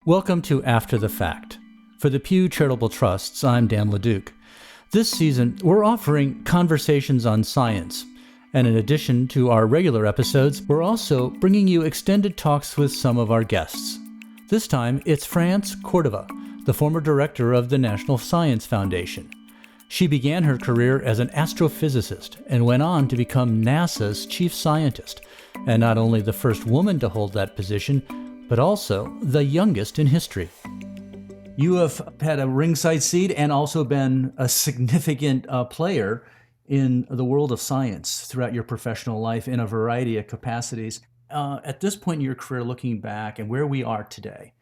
Welcome to After the Fact. For the Pew Charitable Trusts, I'm Dan LeDuc. This season, we're offering conversations on science. And in addition to our regular episodes, we're also bringing you extended talks with some of our guests. This time, it's France Córdova, the former director of the National Science Foundation. She began her career as an astrophysicist and went on to become NASA's chief scientist, and not only the first woman to hold that position, but also the youngest in history. You have had a ringside seat and also been a significant player in the world of science throughout your professional life in a variety of capacities. At this point in your career, looking back and where we are today,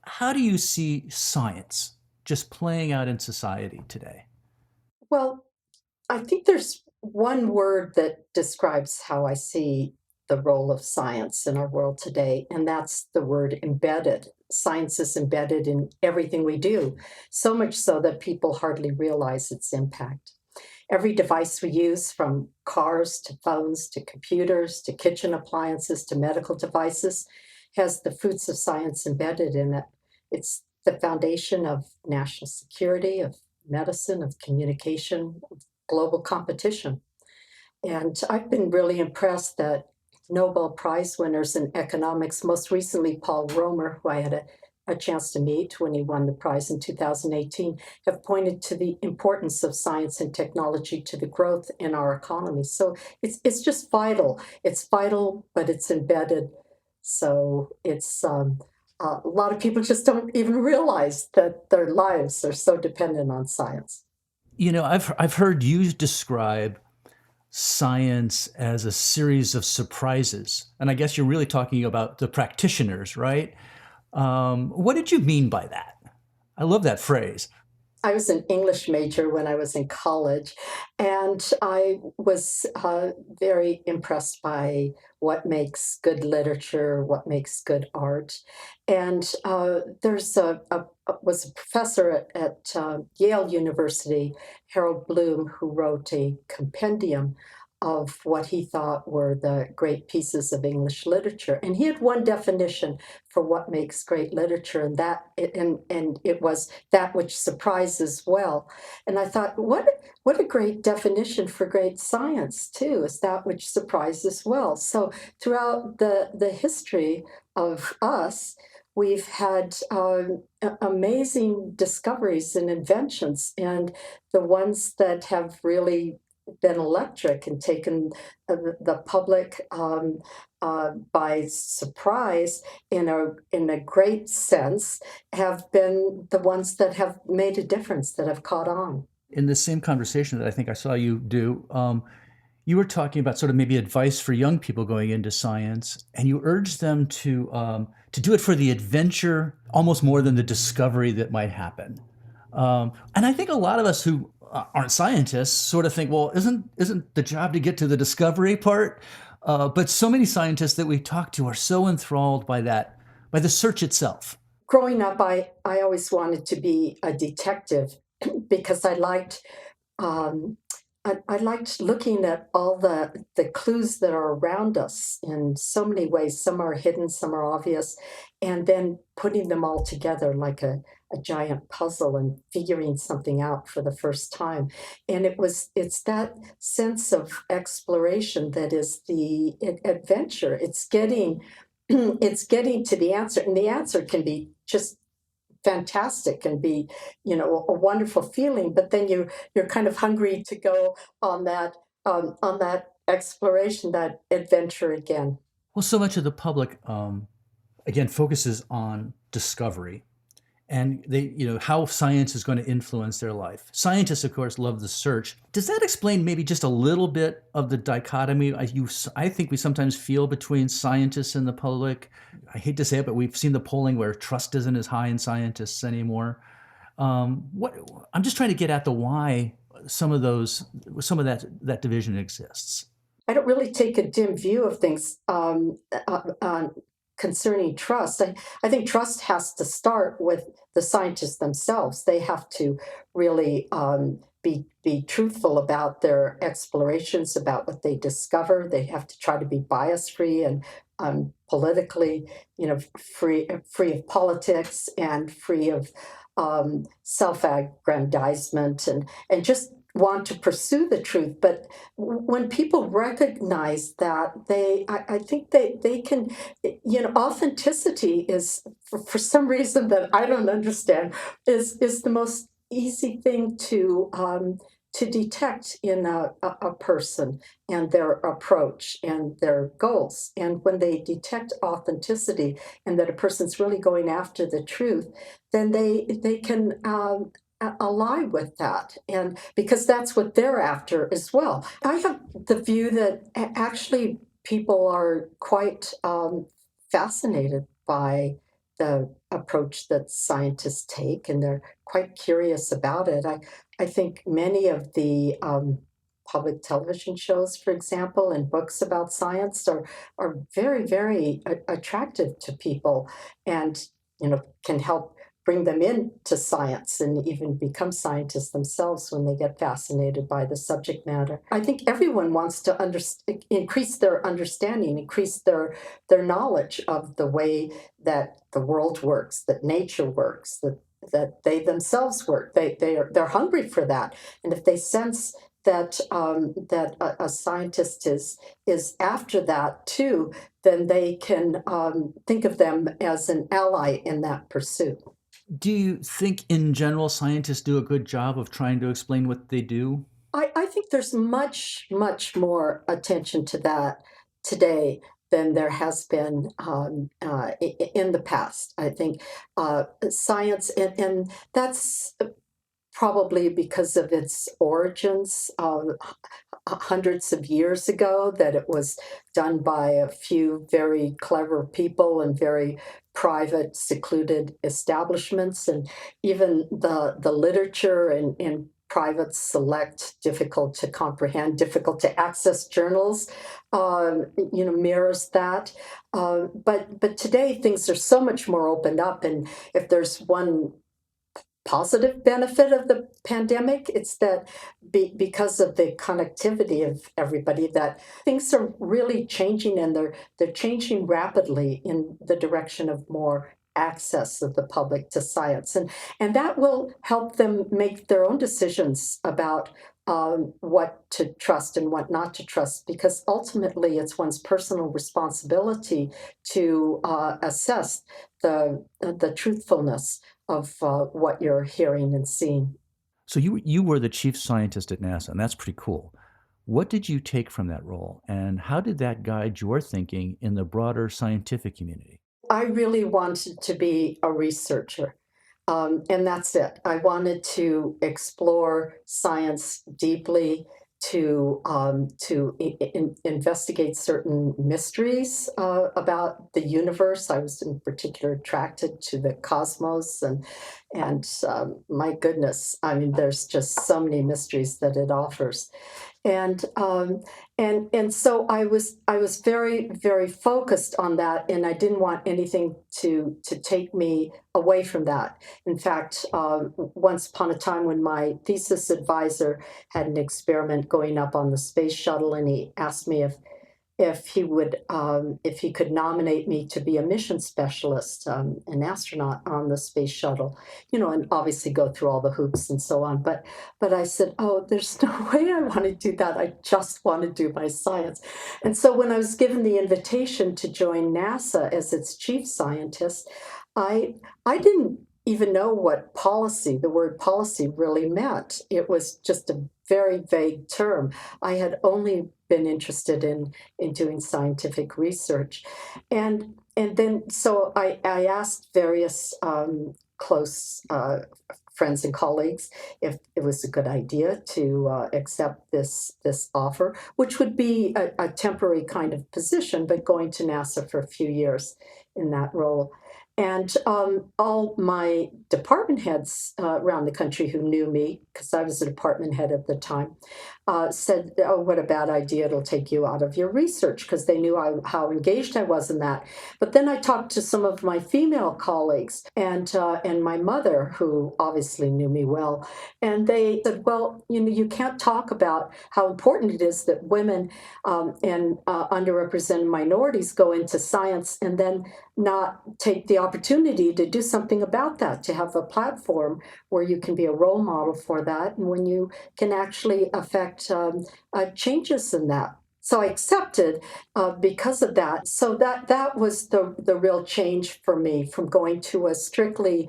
how do you see science just playing out in society today? Well, I think there's one word that describes how I see the role of science in our world today, and that's the word embedded. Science is embedded in everything we do, so much so that people hardly realize its impact. Every device we use, from cars to phones to computers to kitchen appliances to medical devices, has the fruits of science embedded in it. It's the foundation of national security, of medicine, of communication, of global competition. And I've been really impressed that Nobel Prize winners in economics, most recently Paul Romer, who I had a chance to meet when he won the prize in 2018, have pointed to the importance of science and technology to the growth in our economy. So it's just vital. It's vital, but it's embedded. So it's a lot of people just don't even realize that their lives are so dependent on science. You know, I've heard you describe science as a series of surprises, and I guess you're really talking about the practitioners, right? What did you mean by that? I love that phrase. I was an English major when I was in college, and I was very impressed by what makes good literature, what makes good art. And there's was a professor at Yale University, Harold Bloom, who wrote a compendium of what he thought were the great pieces of English literature. And he had one definition for what makes great literature, and it was that which surprises well. And I thought, what a great definition for great science too, is that which surprises well. So throughout the history of us, we've had amazing discoveries and inventions, and the ones that have really been electric and taken the public by surprise in a great sense have been the ones that have made a difference, that have caught on. In the same conversation that I think I saw you do, you were talking about sort of maybe advice for young people going into science, and you urged them to do it for the adventure almost more than the discovery that might happen. And I think a lot of us who aren't scientists sort of think, well, isn't the job to get to the discovery part? But so many scientists that we talk to are so enthralled by the search itself. Growing up, I always wanted to be a detective because um, I liked looking at all the clues that are around us in so many ways. Some are hidden, some are obvious, and then putting them all together like a giant puzzle and figuring something out for the first time. And it's that sense of exploration that is the adventure. It's getting it's getting to the answer, and the answer can be just fantastic and be, a wonderful feeling, but then you're kind of hungry to go on that exploration, that adventure again. Well, so much of the public, again, focuses on discovery and how science is going to influence their life. Scientists, of course, love the search. Does that explain maybe just a little bit of the dichotomy I think we sometimes feel between scientists and the public? I hate to say it, but we've seen the polling where trust isn't as high in scientists anymore. I'm just trying to get at the why some of that division exists. I don't really take a dim view of things concerning trust. I think trust has to start with the scientists themselves. They have to really be truthful about their explorations, about what they discover. They have to try to be bias free and politically, free of politics and free of self-aggrandizement and just want to pursue the truth. But when people recognize that, I think they can, authenticity is, for some reason that I don't understand, is the most easy thing to detect in a person and their approach and their goals. And when they detect authenticity and that a person's really going after the truth, then they can ally with that, and because that's what they're after as well. I have the view that actually people are quite fascinated by the approach that scientists take, and they're quite curious about it. I think many of the public television shows, for example, and books about science are very, very attractive to people, and can help bring them into science and even become scientists themselves when they get fascinated by the subject matter. I think everyone wants to increase their understanding, increase their knowledge of the way that the world works, that nature works, that they themselves work. They're hungry for that, and if they sense that that a scientist is after that too, then they can think of them as an ally in that pursuit. Do you think, in general, scientists do a good job of trying to explain what they do? I think there's much, much more attention to that today than there has been in the past. I think science, and that's probably because of its origins hundreds of years ago, that it was done by a few very clever people and very private, secluded establishments, and even the literature and private, select, difficult to comprehend, difficult to access journals, mirrors that. But today things are so much more opened up, and if there's one positive benefit of the pandemic, it's that because of the connectivity of everybody, that things are really changing, and they're changing rapidly in the direction of more access of the public to science, and that will help them make their own decisions about what to trust and what not to trust, because ultimately it's one's personal responsibility to assess the truthfulness of what you're hearing and seeing. So you were the chief scientist at NASA, and that's pretty cool. What did you take from that role, and how did that guide your thinking in the broader scientific community? I really wanted to be a researcher, and that's it. I wanted to explore science deeply, to investigate certain mysteries about the universe. I was in particular attracted to the cosmos, and my goodness, I mean, there's just so many mysteries that it offers. And um, and and so I was very, very focused on that, and I didn't want anything to take me away from that. In fact, once upon a time, when my thesis advisor had an experiment going up on the space shuttle, and he asked me if he could nominate me to be a mission specialist, an astronaut on the space shuttle, and obviously go through all the hoops and so on. But I said, oh, there's no way I want to do that. I just want to do my science. And so when I was given the invitation to join NASA as its chief scientist, I didn't even know what policy, the word policy, really meant. It was just a very vague term. I had only been interested in doing scientific research, and then so I asked various close friends and colleagues if it was a good idea to accept this offer, which would be a temporary kind of position, but going to NASA for a few years in that role. And all my department heads around the country who knew me, because I was a department head at the time, said, "Oh, what a bad idea! It'll take you out of your research," because they knew how engaged I was in that. But then I talked to some of my female colleagues and my mother, who obviously knew me well, and they said, "Well, you can't talk about how important it is that women and underrepresented minorities go into science and then not take the opportunity to do something about that, to have a platform where you can be a role model for that, and when you can actually affect changes in that." So I accepted because of that. So that was the real change for me from going to a strictly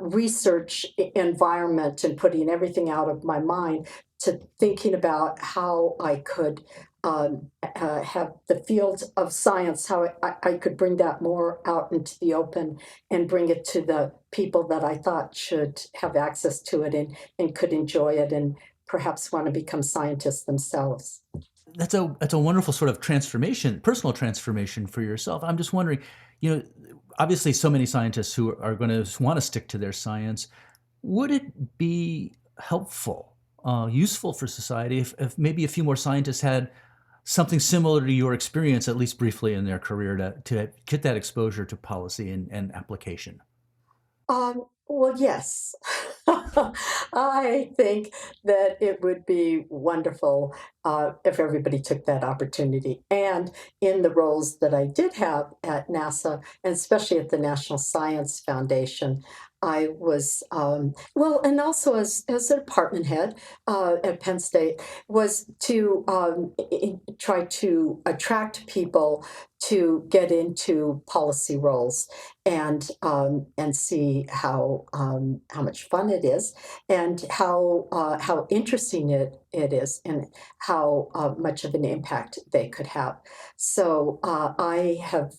research environment and putting everything out of my mind to thinking about how I could have the field of science, how I could bring that more out into the open and bring it to the people that I thought should have access to it and could enjoy it and perhaps want to become scientists themselves. That's a wonderful sort of transformation, personal transformation for yourself. I'm just wondering, you know, obviously so many scientists who are going to want to stick to their science. Would it be helpful, useful for society if maybe a few more scientists had something similar to your experience, at least briefly in their career, to get that exposure to policy and application? Well, yes. I think that it would be wonderful if everybody took that opportunity. And in the roles that I did have at NASA, and especially at the National Science Foundation, I was, well, and also as a department head at Penn State, was to try to attract people to get into policy roles and see how much fun it is and how interesting it is and how much of an impact they could have. So I have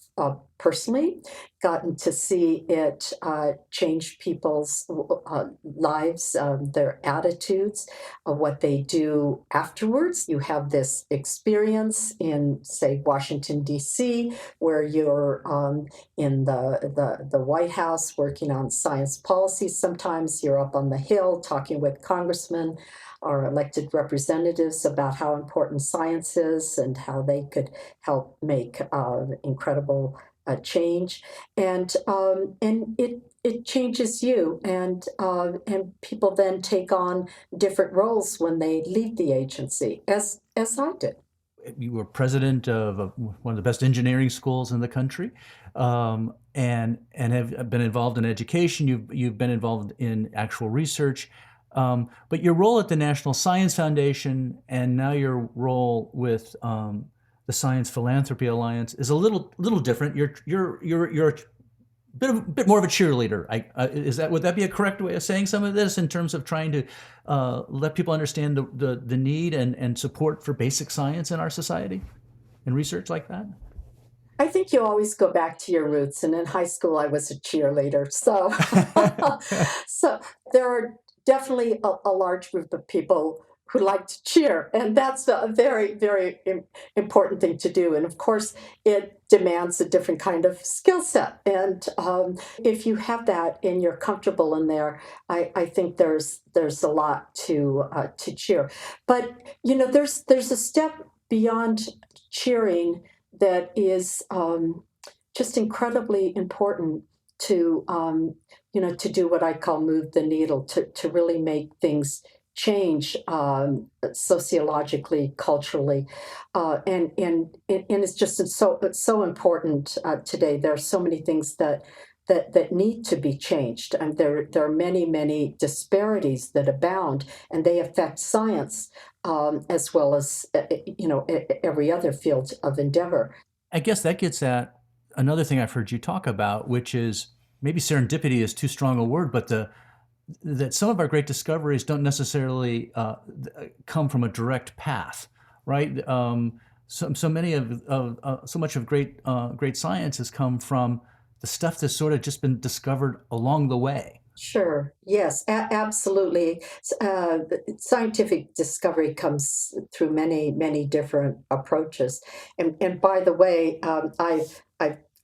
personally gotten to see it change people's lives, their attitudes, what they do afterwards. You have this experience in, say, Washington, D.C., where you're in the White House working on science policy. Sometimes you're up on the Hill talking with congressmen or elected representatives about how important science is and how they could help make incredible change. And it changes you, and people then take on different roles when they leave the agency, as I did. You were president of one of the best engineering schools in the country, and have been involved in education. You've been involved in actual research, but your role at the National Science Foundation and now your role with the Science Philanthropy Alliance is a little different. You're a bit more of a cheerleader. Would that be a correct way of saying some of this in terms of trying to let people understand the need and support for basic science in our society and research like that? I think you always go back to your roots, and in high school, I was a cheerleader. So, so there are definitely a large group of people who like to cheer, and that's a very, very important thing to do. And of course, it demands a different kind of skill set. And if you have that and you're comfortable in there, I think there's a lot to cheer. But there's a step beyond cheering that is just incredibly important to to do what I call move the needle, to really make things change sociologically, culturally, and it's so important today. There are so many things that need to be changed, and there are many disparities that abound, and they affect science as well as every other field of endeavor. I guess that gets at another thing I've heard you talk about, which is maybe serendipity is too strong a word, but that some of our great discoveries don't necessarily come from a direct path, right? So much of great science has come from the stuff that's sort of just been discovered along the way. Sure. Yes, absolutely. Scientific discovery comes through many different approaches. And by the way, I've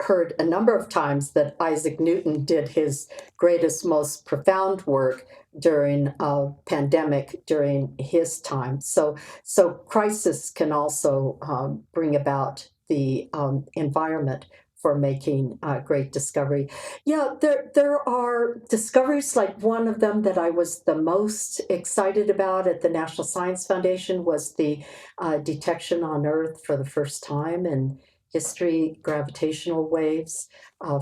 heard a number of times that Isaac Newton did his greatest, most profound work during a pandemic during his time. So crisis can also bring about the environment for making great discovery. Yeah, there are discoveries. Like one of them that I was the most excited about at the National Science Foundation was the detection on Earth for the first time in history, gravitational waves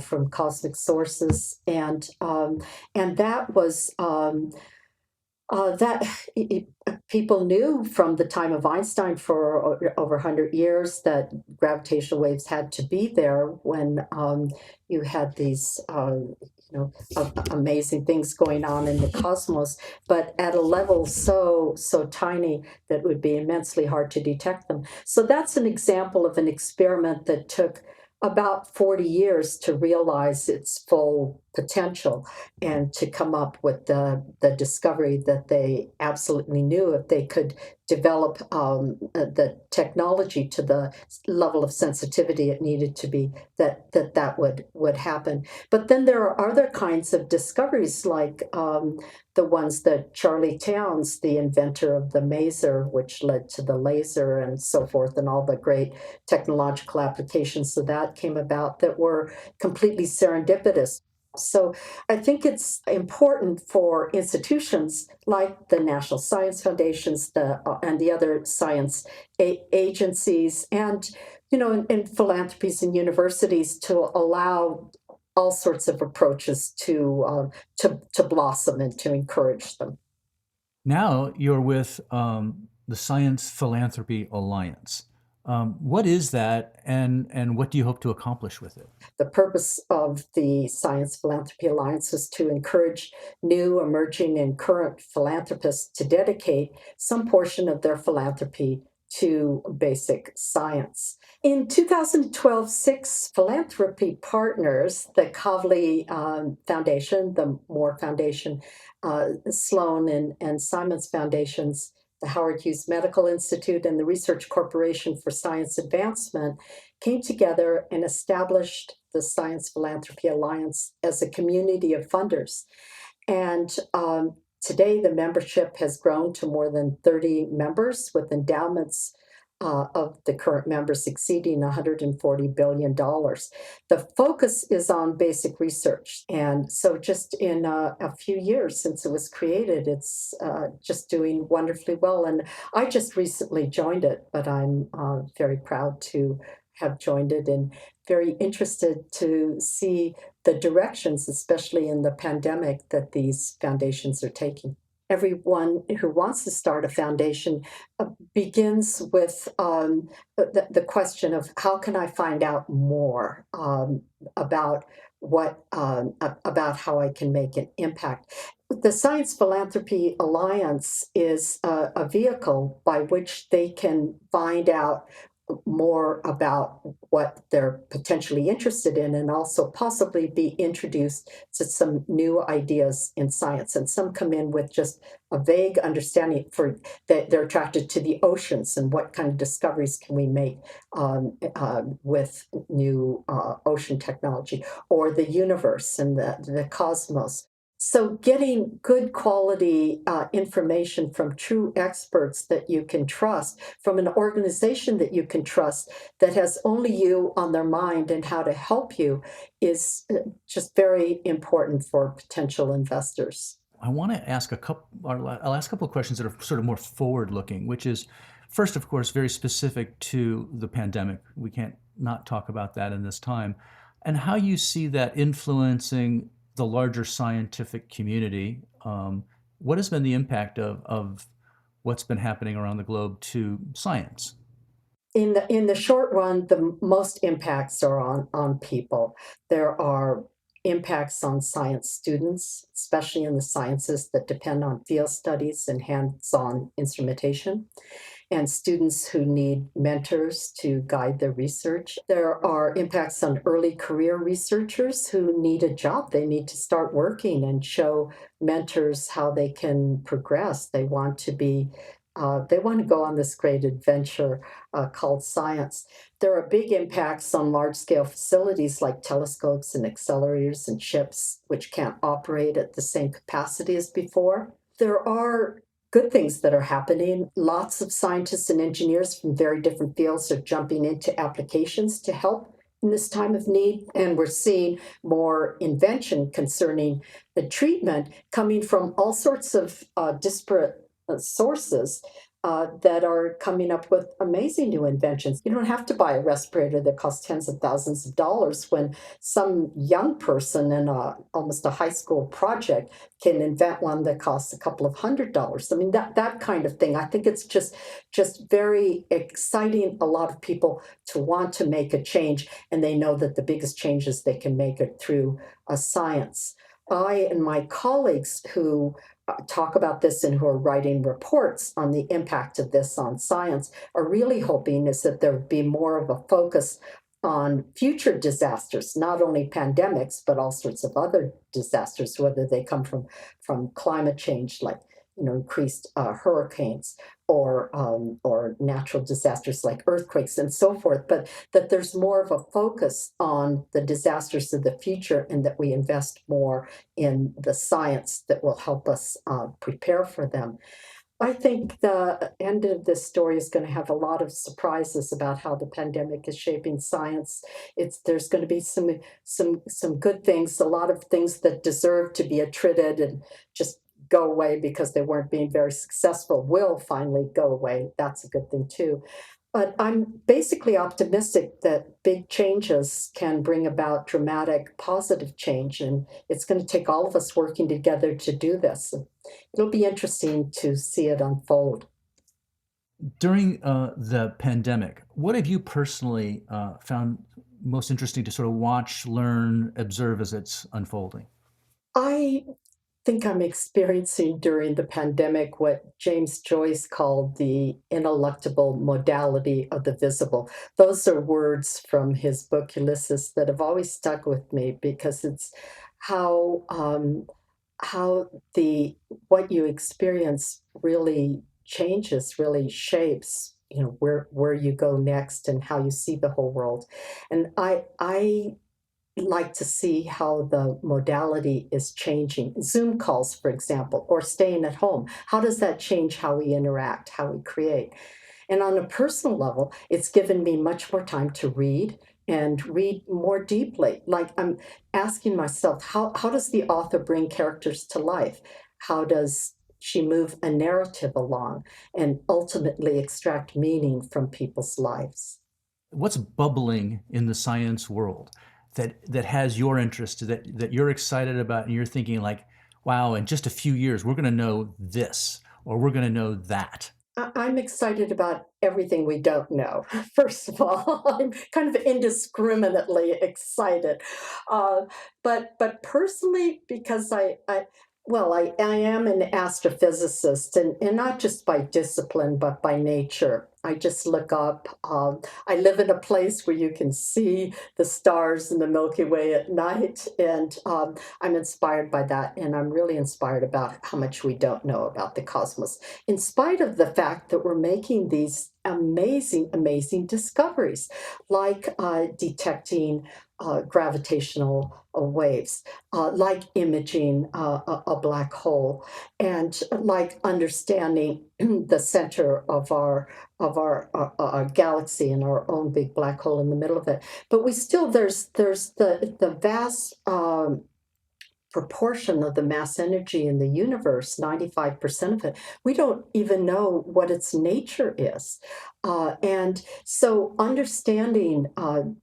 from cosmic sources, and that was that people knew from the time of Einstein for over 100 years that gravitational waves had to be there when you had these amazing things going on in the cosmos, but at a level so tiny that it would be immensely hard to detect them. So that's an example of an experiment that took about 40 years to realize its full potential and to come up with the discovery that they absolutely knew if they could develop the technology to the level of sensitivity it needed to be, that would happen. But then there are other kinds of discoveries, like the ones that Charlie Towns, the inventor of the maser, which led to the laser and so forth, and all the great technological applications of that came about that were completely serendipitous. So I think it's important for institutions like the National Science Foundations, and the other science agencies, and in philanthropies and universities to allow all sorts of approaches to blossom and to encourage them. Now you're with the Science Philanthropy Alliance. What is that, and what do you hope to accomplish with it? The purpose of the Science Philanthropy Alliance is to encourage new, emerging, and current philanthropists to dedicate some portion of their philanthropy to basic science. In 2012, six philanthropy partners, the Kavli Foundation, the Moore Foundation, Sloan and Simons Foundations, the Howard Hughes Medical Institute, and the Research Corporation for Science Advancement, came together and established the Science Philanthropy Alliance as a community of funders. And today, the membership has grown to more than 30 members, with endowments of the current members exceeding $140 billion. The focus is on basic research. And so, just in a few years since it was created, it's just doing wonderfully well. And I just recently joined it, but I'm very proud to have joined it and very interested to see the directions, especially in the pandemic, that these foundations are taking. Everyone who wants to start a foundation begins with the question of how can I find out more about about how I can make an impact. The Science Philanthropy Alliance is a vehicle by which they can find out more about what they're potentially interested in, and also possibly be introduced to some new ideas in science. And some come in with just a vague understanding for that they're attracted to the oceans and what kind of discoveries can we make with new ocean technology, or the universe and the cosmos. So, getting good quality information from true experts that you can trust, from an organization that you can trust, that has only you on their mind and how to help you, is just very important for potential investors. I want to ask a couple. I'll ask a couple of questions that are sort of more forward-looking, which is, first, of course, very specific to the pandemic. We can't not talk about that in this time, and how you see that influencing the larger scientific community. What has been the impact of what's been happening around the globe to science? In the short run, the most impacts are on people. There are impacts on science students, especially in the sciences that depend on field studies and hands-on instrumentation, and students who need mentors to guide their research. There are impacts on early career researchers who need a job. They need to start working and show mentors how they can progress. They want to be they want to go on this great adventure called science. There are big impacts on large-scale facilities like telescopes and accelerators and ships, which can't operate at the same capacity as before. There are good things that are happening. Lots of scientists and engineers from very different fields are jumping into applications to help in this time of need, and we're seeing more invention concerning the treatment coming from all sorts of disparate sources that are coming up with amazing new inventions. You don't have to buy a respirator that costs tens of thousands of dollars when some young person in almost a high school project can invent one that costs a couple of $100s. I mean, that kind of thing. I think it's just very exciting. A lot of people to want to make a change, and they know that the biggest changes they can make it through science. I and my colleagues who talk about this and who are writing reports on the impact of this on science are really hoping is that there would be more of a focus on future disasters, not only pandemics, but all sorts of other disasters, whether they come from climate change, like increased hurricanes or natural disasters like earthquakes and so forth, but that there's more of a focus on the disasters of the future and that we invest more in the science that will help us prepare for them. I think the end of this story is going to have a lot of surprises about how the pandemic is shaping science. There's going to be some good things, a lot of things that deserve to be attrited and just go away because they weren't being very successful will finally go away. That's a good thing too. But I'm basically optimistic that big changes can bring about dramatic positive change, and it's going to take all of us working together to do this. It'll be interesting to see it unfold. During the pandemic, what have you personally found most interesting to sort of watch, learn, observe as it's unfolding? I think I'm experiencing during the pandemic what James Joyce called the ineluctable modality of the visible. Those are words from his book Ulysses that have always stuck with me because it's how how the what you experience really changes, really shapes, where you go next and how you see the whole world. And I like to see how the modality is changing. Zoom calls, for example, or staying at home. How does that change how we interact, how we create? And on a personal level, it's given me much more time to read and read more deeply. Like I'm asking myself, how does the author bring characters to life? How does she move a narrative along and ultimately extract meaning from people's lives? What's bubbling in the science world that has your interest, that you're excited about, and you're thinking like, wow, in just a few years, we're going to know this, or we're going to know that? I'm excited about everything we don't know. First of all, I'm kind of indiscriminately excited, uh, but personally, because I am an astrophysicist, and not just by discipline, but by nature. I just look up. I live in a place where you can see the stars in the Milky Way at night, and I'm inspired by that. And I'm really inspired about how much we don't know about the cosmos, in spite of the fact that we're making these amazing, amazing discoveries, like detecting gravitational waves, like imaging a black hole, and like understanding the center of our galaxy and our own big black hole in the middle of it. But we still there's the vast proportion of the mass energy in the universe, 95% of it, we don't even know what its nature is. And so understanding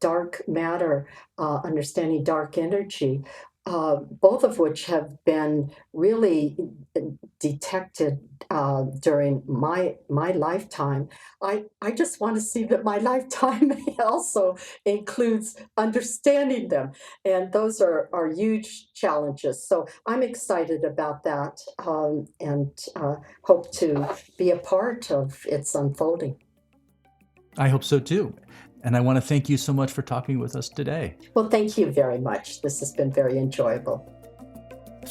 dark matter, understanding dark energy, both of which have been really detected during my lifetime. I just want to see that my lifetime also includes understanding them, and those are huge challenges. So I'm excited about that, and hope to be a part of its unfolding. I hope so too. And I want to thank you so much for talking with us today. Well, thank you very much. This has been very enjoyable.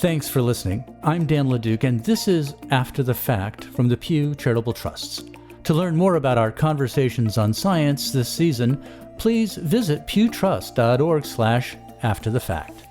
Thanks for listening. I'm Dan LeDuc, and this is After the Fact from the Pew Charitable Trusts. To learn more about our conversations on science this season, please visit pewtrust.org/afterthefact.